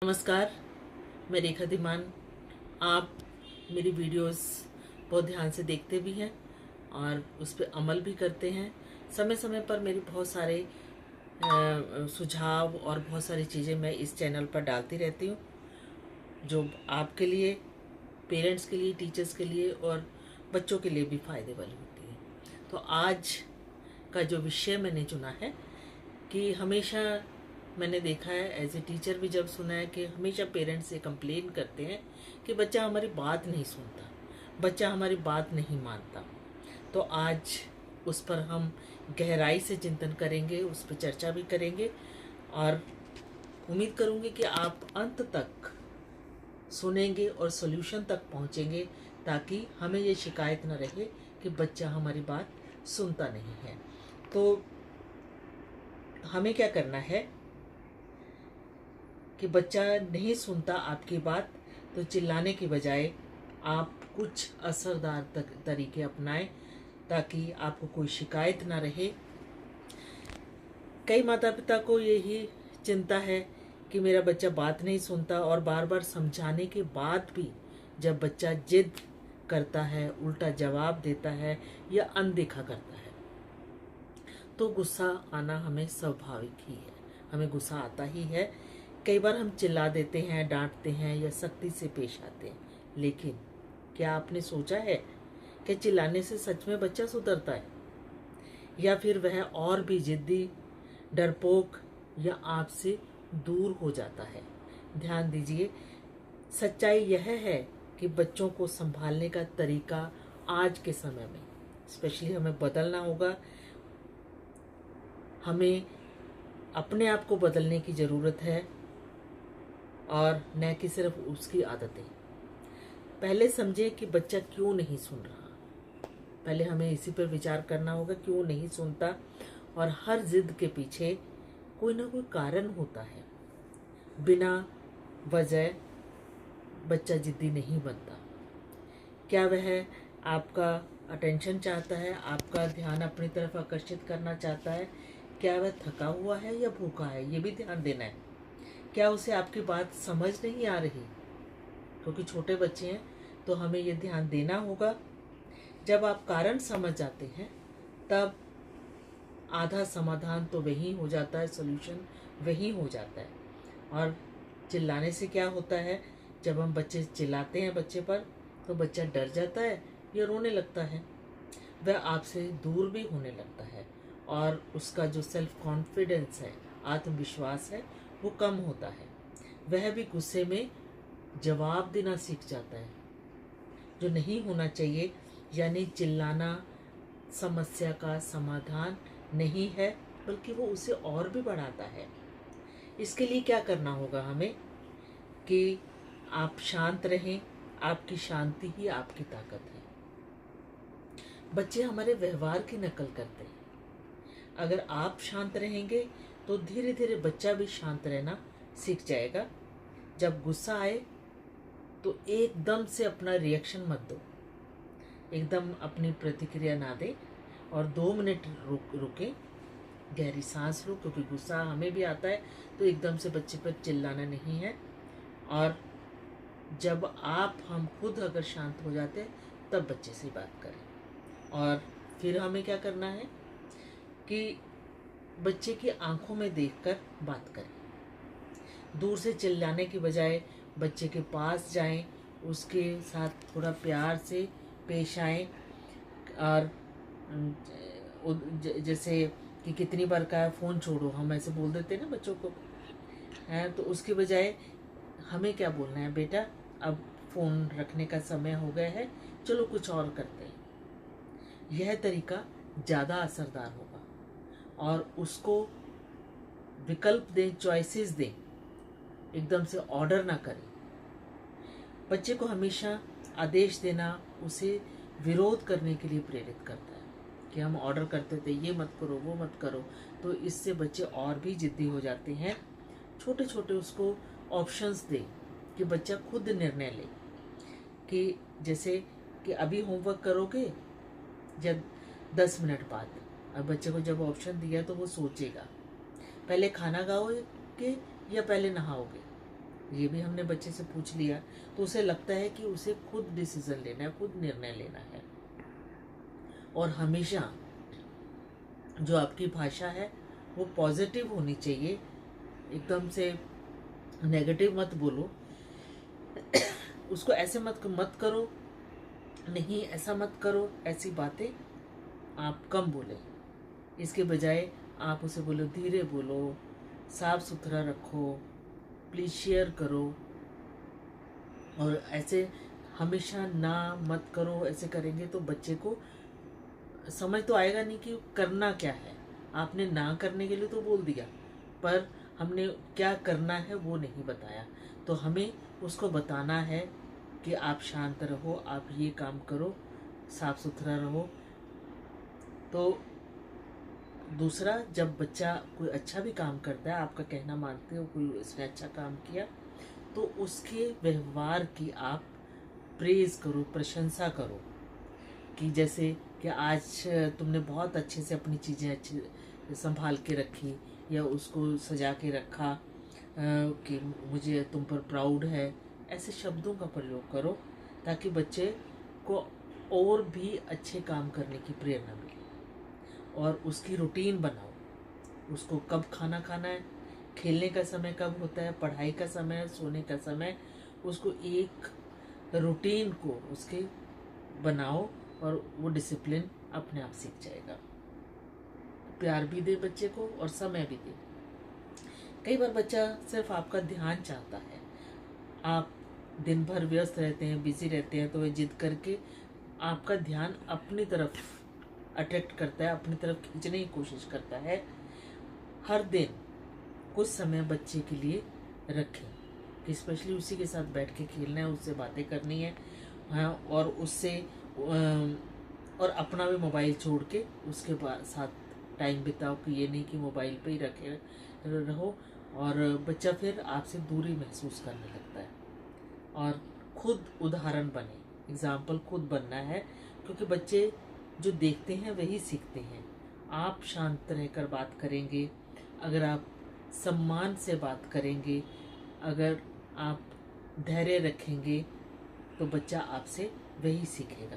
नमस्कार, मैं रेखा धीमान। आप मेरी वीडियोस बहुत ध्यान से देखते भी हैं और उस पर अमल भी करते हैं। समय समय पर मेरे बहुत सारे सुझाव और बहुत सारी चीज़ें मैं इस चैनल पर डालती रहती हूँ, जो आपके लिए, पेरेंट्स के लिए, टीचर्स के लिए और बच्चों के लिए भी फ़ायदे वाली होती है। तो आज का जो विषय मैंने चुना है कि हमेशा मैंने देखा है, एज ए टीचर भी जब सुना है कि हमेशा पेरेंट्स ये कंप्लेन करते हैं कि बच्चा हमारी बात नहीं सुनता, बच्चा हमारी बात नहीं मानता। तो आज उस पर हम गहराई से चिंतन करेंगे, उस पर चर्चा भी करेंगे और उम्मीद करूँगी कि आप अंत तक सुनेंगे और सॉल्यूशन तक पहुँचेंगे, ताकि हमें ये शिकायत न रहे कि बच्चा हमारी बात सुनता नहीं है। तो हमें क्या करना है कि बच्चा नहीं सुनता आपकी बात, तो चिल्लाने की बजाय आप कुछ असरदार तरीके अपनाएं, ताकि आपको कोई शिकायत ना रहे। कई माता पिता को यही चिंता है कि मेरा बच्चा बात नहीं सुनता, और बार बार समझाने के बाद भी जब बच्चा जिद करता है, उल्टा जवाब देता है या अनदेखा करता है, तो गुस्सा आना हमें स्वाभाविक ही है। हमें गुस्सा आता ही है। कई बार हम चिल्ला देते हैं, डांटते हैं या सख्ती से पेश आते हैं, लेकिन क्या आपने सोचा है कि चिल्लाने से सच में बच्चा सुधरता है, या फिर वह और भी जिद्दी, डरपोक या आपसे दूर हो जाता है? ध्यान दीजिए, सच्चाई यह है कि बच्चों को संभालने का तरीका आज के समय में स्पेशली हमें बदलना होगा। हमें अपने आप को बदलने की ज़रूरत है, और न कि सिर्फ उसकी आदतें। पहले समझे कि बच्चा क्यों नहीं सुन रहा। पहले हमें इसी पर विचार करना होगा, क्यों नहीं सुनता। और हर जिद के पीछे कोई ना कोई कारण होता है। बिना वजह बच्चा जिद्दी नहीं बनता। क्या वह आपका अटेंशन चाहता है, आपका ध्यान अपनी तरफ आकर्षित करना चाहता है? क्या वह थका हुआ है या भूखा है, ये भी ध्यान देना है। क्या उसे आपकी बात समझ नहीं आ रही? क्योंकि छोटे बच्चे हैं, तो हमें ये ध्यान देना होगा। जब आप कारण समझ जाते हैं, तब आधा समाधान तो वही हो जाता है, सॉल्यूशन वही हो जाता है। और चिल्लाने से क्या होता है, जब हम बच्चे चिल्लाते हैं बच्चे पर, तो बच्चा डर जाता है या रोने लगता है, वह आपसे दूर भी होने लगता है, और उसका जो सेल्फ कॉन्फिडेंस है, आत्मविश्वास है, वो कम होता है। वह भी गुस्से में जवाब देना सीख जाता है, जो नहीं होना चाहिए। यानी चिल्लाना समस्या का समाधान नहीं है, बल्कि वो उसे और भी बढ़ाता है। इसके लिए क्या करना होगा हमें कि आप शांत रहें। आपकी शांति ही आपकी ताकत है। बच्चे हमारे व्यवहार की नकल करते हैं। अगर आप शांत रहेंगे, तो धीरे धीरे बच्चा भी शांत रहना सीख जाएगा। जब गुस्सा आए, तो एकदम से अपना रिएक्शन मत दो, एकदम अपनी प्रतिक्रिया ना दें, और 2 मिनट रुकें, गहरी सांस लो, क्योंकि गुस्सा हमें भी आता है। तो एकदम से बच्चे पर चिल्लाना नहीं है। और जब हम खुद अगर शांत हो जाते हैं, तब बच्चे से बात करें। और फिर हमें क्या करना है कि बच्चे की आंखों में देखकर बात करें। दूर से चिल्लाने की बजाय बच्चे के पास जाएं, उसके साथ थोड़ा प्यार से पेश आएं। और जैसे कि कितनी बार कहा फ़ोन छोड़ो, हम ऐसे बोल देते हैं ना बच्चों को, है, तो उसके बजाय हमें क्या बोलना है, बेटा अब फ़ोन रखने का समय हो गया है, चलो कुछ और करते हैं। यह तरीका ज़्यादा असरदार होगा, और उसको विकल्प दें, चॉइसेस दें, एकदम से ऑर्डर ना करें। बच्चे को हमेशा आदेश देना उसे विरोध करने के लिए प्रेरित करता है, कि हम ऑर्डर करते थे ये मत करो, वो मत करो, तो इससे बच्चे और भी जिद्दी हो जाते हैं। छोटे छोटे उसको ऑप्शंस दें कि बच्चा खुद निर्णय ले, कि जैसे कि अभी होमवर्क करोगे या 10 मिनट बाद। अब बच्चे को जब ऑप्शन दिया, तो वो सोचेगा पहले खाना खाओगे या पहले नहाओगे। ये भी हमने बच्चे से पूछ लिया, तो उसे लगता है कि उसे खुद डिसीजन लेना है, खुद निर्णय लेना है। और हमेशा जो आपकी भाषा है वो पॉजिटिव होनी चाहिए, एकदम से नेगेटिव मत बोलो। उसको ऐसे मत करो, नहीं ऐसा मत करो, ऐसी बातें आप कम बोलें। इसके बजाय आप उसे बोलो, धीरे बोलो, साफ सुथरा रखो, प्लीज़ शेयर करो। और ऐसे हमेशा ना मत करो, ऐसे करेंगे तो बच्चे को समझ तो आएगा नहीं कि करना क्या है। आपने ना करने के लिए तो बोल दिया, पर हमने क्या करना है वो नहीं बताया। तो हमें उसको बताना है कि आप शांत रहो, आप ये काम करो, साफ सुथरा रहो। तो दूसरा, जब बच्चा कोई अच्छा भी काम करता है, आपका कहना मानते हो, कोई इसने अच्छा काम किया, तो उसके व्यवहार की आप प्रेज़ करो, प्रशंसा करो। कि जैसे कि आज तुमने बहुत अच्छे से अपनी चीज़ें अच्छी संभाल के रखी, या उसको सजा के रखा, कि मुझे तुम पर प्राउड है। ऐसे शब्दों का प्रयोग करो ताकि बच्चे को और भी अच्छे काम करने की प्रेरणा मिले। और उसकी रूटीन बनाओ, उसको कब खाना खाना है, खेलने का समय कब होता है, पढ़ाई का समय, सोने का समय, उसको एक रूटीन को उसके बनाओ और वो डिसिप्लिन अपने आप सीख जाएगा। प्यार भी दे बच्चे को और समय भी दे। कई बार बच्चा सिर्फ आपका ध्यान चाहता है, आप दिन भर व्यस्त रहते हैं, बिजी रहते हैं, तो वह जिद करके आपका ध्यान अपनी तरफ अट्रैक्ट करता है, अपनी तरफ खींचने की कोशिश करता है। हर दिन कुछ समय बच्चे के लिए रखें कि स्पेशली उसी के साथ बैठ के खेलना है, उससे बातें करनी है, हाँ, और उससे और अपना भी मोबाइल छोड़ के उसके साथ टाइम बिताओ, कि ये नहीं कि मोबाइल पे ही रखे रहो। और बच्चा फिर आपसे दूरी महसूस करने लगता है। और खुद उदाहरण बने, एग्जाम्पल खुद बनना है, क्योंकि बच्चे जो देखते हैं वही सीखते हैं। आप शांत रहकर बात करेंगे, अगर आप सम्मान से बात करेंगे, अगर आप धैर्य रखेंगे, तो बच्चा आपसे वही सीखेगा।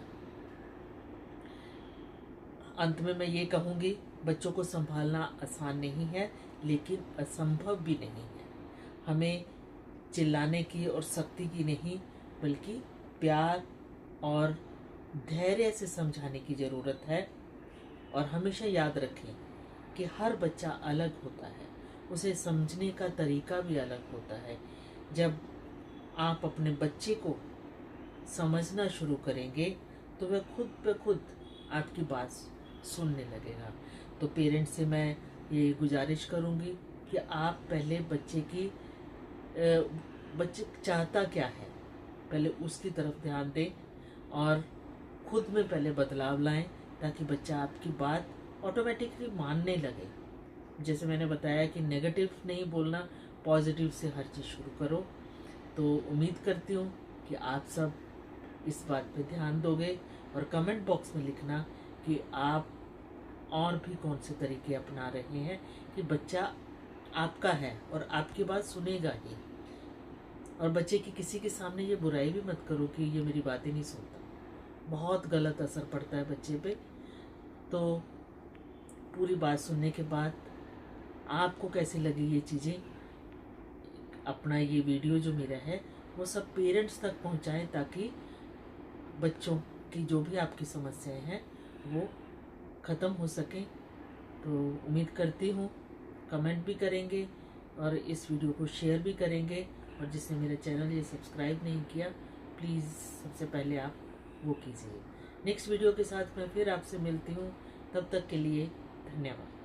अंत में मैं ये कहूँगी, बच्चों को संभालना आसान नहीं है, लेकिन असंभव भी नहीं है। हमें चिल्लाने की और सख्ती की नहीं, बल्कि प्यार और धैर्य से समझाने की ज़रूरत है। और हमेशा याद रखें कि हर बच्चा अलग होता है, उसे समझने का तरीका भी अलग होता है। जब आप अपने बच्चे को समझना शुरू करेंगे तो वह खुद ब खुद आपकी बात सुनने लगेगा। तो पेरेंट्स से मैं ये गुजारिश करूँगी कि आप पहले बच्चे चाहता क्या है, पहले उसकी तरफ ध्यान दें और खुद में पहले बदलाव लाएं, ताकि बच्चा आपकी बात ऑटोमेटिकली मानने लगे। जैसे मैंने बताया कि नेगेटिव नहीं बोलना, पॉजिटिव से हर चीज़ शुरू करो। तो उम्मीद करती हूँ कि आप सब इस बात पे ध्यान दोगे और कमेंट बॉक्स में लिखना कि आप और भी कौन से तरीके अपना रहे हैं कि बच्चा आपका है और आपकी बात सुनेगा ही। और बच्चे की किसी के सामने ये बुराई भी मत करो कि ये मेरी बातें नहीं सुनता, बहुत गलत असर पड़ता है बच्चे पे। तो पूरी बात सुनने के बाद आपको कैसी लगी ये चीज़ें, अपना ये वीडियो जो मेरा है वो सब पेरेंट्स तक पहुंचाएं, ताकि बच्चों की जो भी आपकी समस्याएं हैं वो ख़त्म हो सकें। तो उम्मीद करती हूँ कमेंट भी करेंगे और इस वीडियो को शेयर भी करेंगे। और जिसने मेरा चैनल ये सब्सक्राइब नहीं किया, प्लीज़ सबसे पहले आप वो कीजिए। नेक्स्ट वीडियो के साथ मैं फिर आपसे मिलती हूँ, तब तक के लिए धन्यवाद।